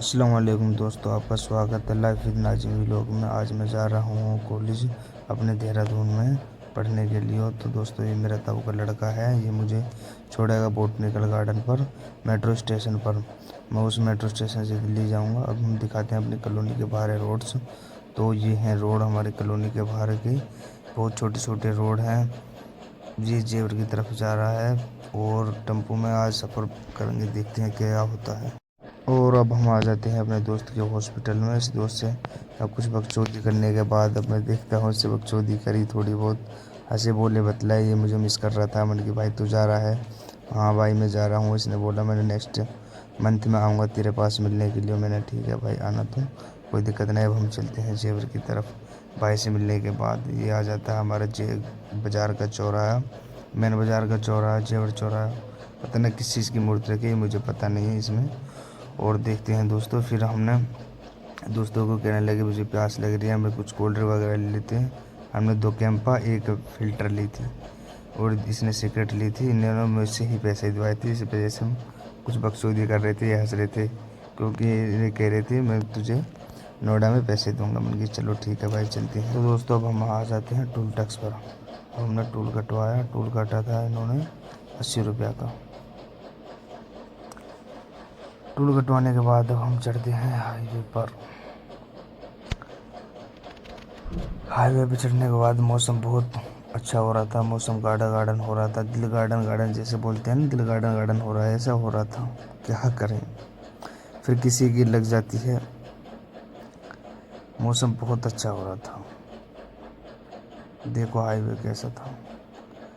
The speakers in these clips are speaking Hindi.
अस्सलाम वालेकुम दोस्तों, आपका स्वागत है लाइफ विद नाजिम व्लॉग में। आज मैं जा रहा हूँ कॉलेज अपने देहरादून में पढ़ने के लिए। तो दोस्तों ये मेरा ताऊ का लड़का है, ये मुझे छोड़ेगा बोटनिकल गार्डन पर मेट्रो स्टेशन पर। मैं उस मेट्रो स्टेशन से दिल्ली जाऊँगा। अब हम दिखाते हैं अपनी कॉलोनी के बाहर है रोड्स। तो ये हैं रोड हमारी कॉलोनी के बाहर के, बहुत छोटे छोटे रोड हैं। ये जेवर की तरफ जा रहा है और टेम्पो में आज सफ़र करेंगे, देखते हैं क्या होता है। और अब हम आ जाते हैं अपने दोस्त के हॉस्पिटल में। इस दोस्त से अब कुछ बकचोदी करने के बाद अब मैं देखता हूँ, इससे बकचोदी करी थोड़ी बहुत, हंसे बोले बतलाए। ये मुझे मिस कर रहा था। मैंने कि भाई तू जा रहा है? हाँ भाई मैं जा रहा हूँ। इसने बोला मैंने नेक्स्ट मंथ में आऊँगा तेरे पास मिलने के लिए। मैंने ठीक है भाई आना, तो कोई दिक्कत नहीं। अब हम चलते हैं जेवर की तरफ। भाई से मिलने के बाद ये आ जाता है हमारा बाज़ार का चौराहा, मेन बाज़ार का चौराहा, जेवर चौराहा। पता नहीं किस चीज़ की मूर्ति रखी है, मुझे पता नहीं है इसमें। और देखते हैं दोस्तों, फिर हमने दोस्तों को कहने लगे मुझे प्यास लग रही है, हमें कुछ कोल्ड ड्रिंक वगैरह ले लेते हैं। हमने 2 कैंपा 1 फ़िल्टर ली थी और इसने सिगरेट ली थी। इन्होंने मुझसे ही पैसे दिलवाए थे। इस वजह से हम कुछ बकचोदी कर रहे थे, ये हंस रहे थे क्योंकि ये कह रहे थे मैं तुझे नोएडा में पैसे दूंगा। मैंने कहा चलो ठीक है भाई चलते हैं। तो दोस्तों अब हम आ जाते हैं टूल टैक्स पर। हमने टूल कटवाया, टूल काटा था इन्होंने 80 रुपया का। टूल कटवाने के बाद अब हम चढ़ते हैं हाईवे पर। हाईवे पे चढ़ने के बाद मौसम बहुत अच्छा हो रहा था, मौसम गार्डन गार्डन हो रहा था। दिल गार्डन गार्डन जैसे बोलते हैं ना, दिल गार्डन गार्डन हो रहा है, ऐसा हो रहा था। क्या करें, फिर किसी की लग जाती है। मौसम बहुत अच्छा हो रहा था, देखो हाईवे कैसा था।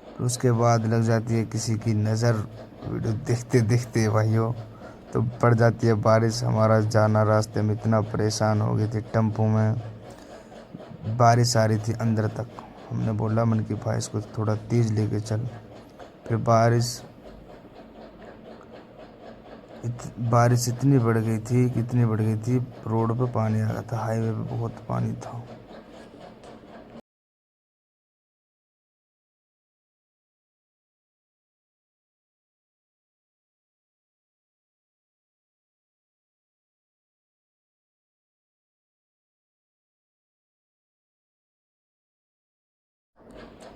फिर उसके बाद लग जाती है किसी की नज़र, वीडियो देखते देखते भाइयों, तो पड़ जाती है बारिश। हमारा जाना रास्ते में इतना परेशान हो गए थे, टेम्पो में बारिश आ रही थी अंदर तक। हमने बोला मन की भाई इसको थोड़ा तेज़ लेके चल। फिर बारिश इतनी बढ़ गई थी, कितनी बढ़ गई थी, रोड पे पानी आ गया था, हाईवे पे बहुत पानी था।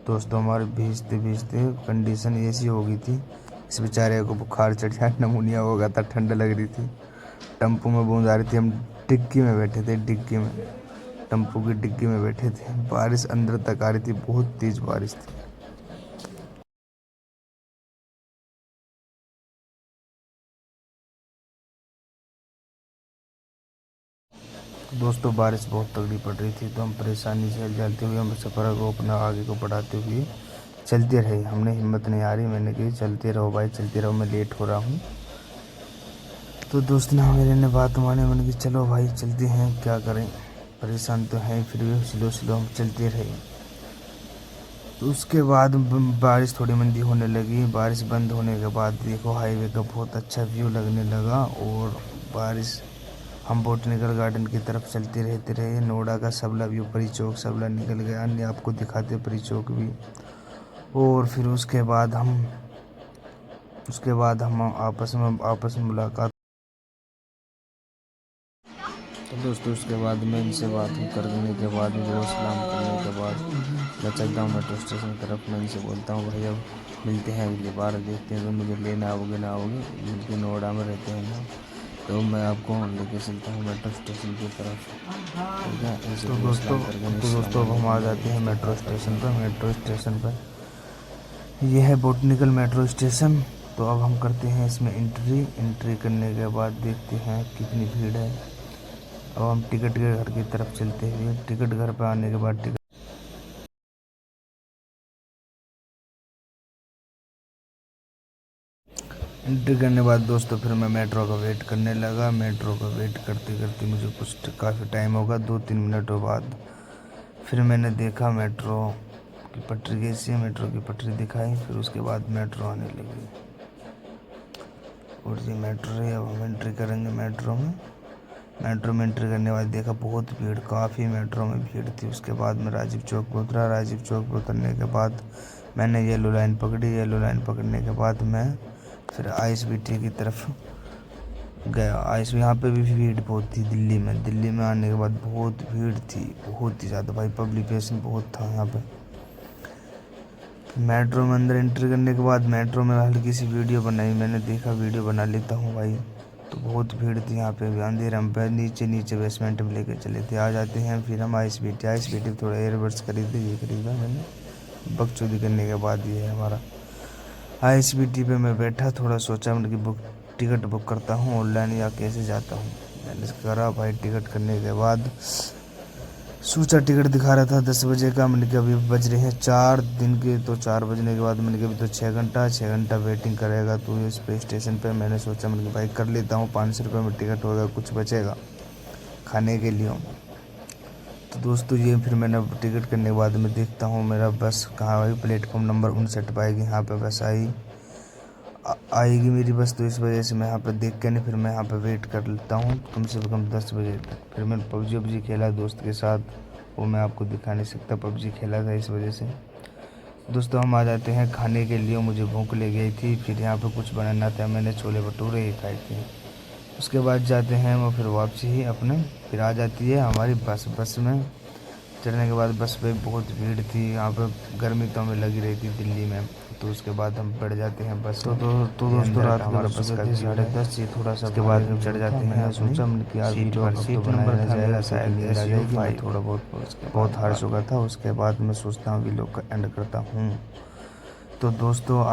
दोस्तों हमारे भीजते भीजते कंडीशन ऐसी हो गई थी, इस बेचारे को बुखार चढ़ गया, नमूनिया हो गया था, ठंड लग रही थी। टेम्पो में बूंद आ रही थी, हम डिग्गी में बैठे थे, डिग्गी में, टेम्पो की डिग्गी में बैठे थे। बारिश अंदर तक आ रही थी, बहुत तेज़ बारिश थी। दोस्तों बारिश बहुत तगड़ी पड़ रही थी, तो हम परेशानी से झेलते हुए हम सफ़र को अपना आगे को बढ़ाते हुए चलते रहे। हमने हिम्मत नहीं आ रही, मैंने कही चलते रहो भाई चलते रहो, मैं लेट हो रहा हूँ। तो दोस्त ने मेरे ने बात मानी, मैंने कहा चलो भाई चलते हैं, क्या करें, परेशान तो हैं। फिर भी स्लो स्लो हम चलते रहे। तो उसके बाद बारिश थोड़ी मंदी होने लगी। बारिश बंद होने के बाद देखो हाईवे का बहुत अच्छा व्यू लगने लगा। और बारिश, हम बोटनिकल गार्डन की तरफ चलते रहते रहे। नोएडा का सबला व्यू, परी चौक सबला निकल गया, अन्य आपको दिखाते परी चौक भी। और फिर उसके बाद हम आपस में मुलाकात। तो दोस्तों उसके बाद मैं इनसे बात करने के बाद, मुझे सलाम करने के बाद मैं चलता हूँ मेट्रो स्टेशन की तरफ। मैं इनसे बोलता हूँ भाई अब मिलते हैं अगली बार, देखते हैं तो मुझे लेना आओगे ना आओगे, मिलके नोएडा में रहते हैं ना, तो मैं आपको लेके चलता हूँ मेट्रो स्टेशन की तरफ, ठीक है। तो दोस्तों अब हम आ जाते हैं मेट्रो स्टेशन पर। मेट्रो स्टेशन पर यह है बोटनिकल मेट्रो स्टेशन। तो अब हम करते हैं इसमें एंट्री करने के बाद देखते हैं कितनी भीड़ है। अब हम टिकट के घर की तरफ चलते हुए, टिकट घर पर आने के बाद एंट्री करने के बाद दोस्तों फिर मैं मेट्रो का वेट करने लगा। मेट्रो का वेट करते करते मुझे कुछ काफ़ी टाइम होगा, 2-3 मिनटों बाद फिर मैंने देखा मेट्रो की पटरी कैसी है, मेट्रो की पटरी दिखाई। फिर उसके बाद मेट्रो आने लगी और ये मेट्रो है। अब हम एंट्री करेंगे मेट्रो में। मेट्रो में एंट्री करने के बाद देखा बहुत भीड़, काफ़ी मेट्रो में भीड़ थी। उसके बाद मैं राजीव चौक पर उतरा। राजीव चौक पर उतरने के बाद मैंने येलो लाइन पकड़ी। येलो लाइन पकड़ने के बाद मैं फिर आईएसबीटी की तरफ गया। आज यहाँ पे भी भीड़ बहुत थी दिल्ली में आने के बाद बहुत भीड़ थी, बहुत ही ज़्यादा भाई, पब्लिकेशन बहुत था यहाँ पे। मेट्रो में अंदर एंट्री करने के बाद मेट्रो में हल्की सी वीडियो बनाई, मैंने देखा वीडियो बना लेता हूँ भाई। तो बहुत भीड़ थी यहाँ पे, अंधेरा में नीचे बेसमेंट में लेके चले थे। आ जाते हैं फिर हम ISBT थोड़ा एयरबड्स खरीदे, ये खरीदा मैंने बकचोदी करने के बाद। ये है हमारा ISBT पे मैं बैठा, थोड़ा सोचा मैंने कि टिकट बुक करता हूँ ऑनलाइन या कैसे जाता हूँ। मैंने करा भाई, टिकट करने के बाद सोचा, टिकट दिखा रहा था 10 बजे का, मैंने कहा अभी बज रहे हैं 4 दिन के, तो 4 बजने के बाद मैंने कहा अभी तो 6 घंटा वेटिंग करेगा तो इस पे स्टेशन पे। मैंने सोचा मैंने भाई कर लेता हूँ, 500 रुपये में टिकट होगा, कुछ बचेगा खाने के लिए। तो दोस्तों ये फिर मैंने टिकट करने के बाद मैं देखता हूँ मेरा बस कहाँ आई, प्लेटफॉर्म नंबर 59 पे आएगी, यहाँ पे बस आएगी मेरी बस। तो इस वजह से मैं यहाँ पे देख के नहीं, फिर मैं यहाँ पे वेट कर लेता हूँ कम से कम 10 बजे तक। फिर मैंने पबजी खेला दोस्त के साथ, वो मैं आपको दिखा नहीं सकता, पबजी खेला था इस वजह से। दोस्तों हम आ जाते हैं खाने के लिए, मुझे भूख लग गई थी, फिर यहाँ पे कुछ बनाना था, मैंने छोले भटूरे ही खाए थे। उसके बाद जाते हैं वो फिर वापसी ही अपने, फिर आ जाती है हमारी बस में चढ़ने के बाद बस पे बहुत भीड़ थी यहाँ पे, गर्मी तो हमें लगी रही थी दिल्ली में। तो उसके बाद हम बैठ जाते हैं बस। तो दोस्तों रात हमारा बस का 10:30, ये थोड़ा सा बाद में चढ़ जाते हैं। मैं सोचा मैंने कि यार सीट नंबर था मेरा शायद नींद आ जाएगी, मैं थोड़ा बहुत हार चुका था। उसके बाद मैं सोचता हूँ व्लॉग का एंड करता हूँ। तो दोस्तों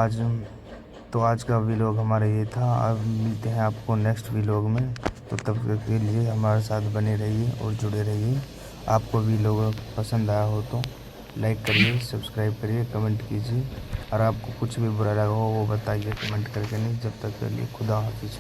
आज का व्लॉग हमारा ये था। अब मिलते हैं आपको नेक्स्ट व्लॉग में, तो तब तक के लिए हमारे साथ बने रहिए और जुड़े रहिए। आपको व्लॉग पसंद आया हो तो लाइक करिए, सब्सक्राइब करिए, कमेंट कीजिए, और आपको कुछ भी बुरा लगा हो वो बताइए कमेंट करके। नहीं, जब तक के लिए खुदा हाफिज़।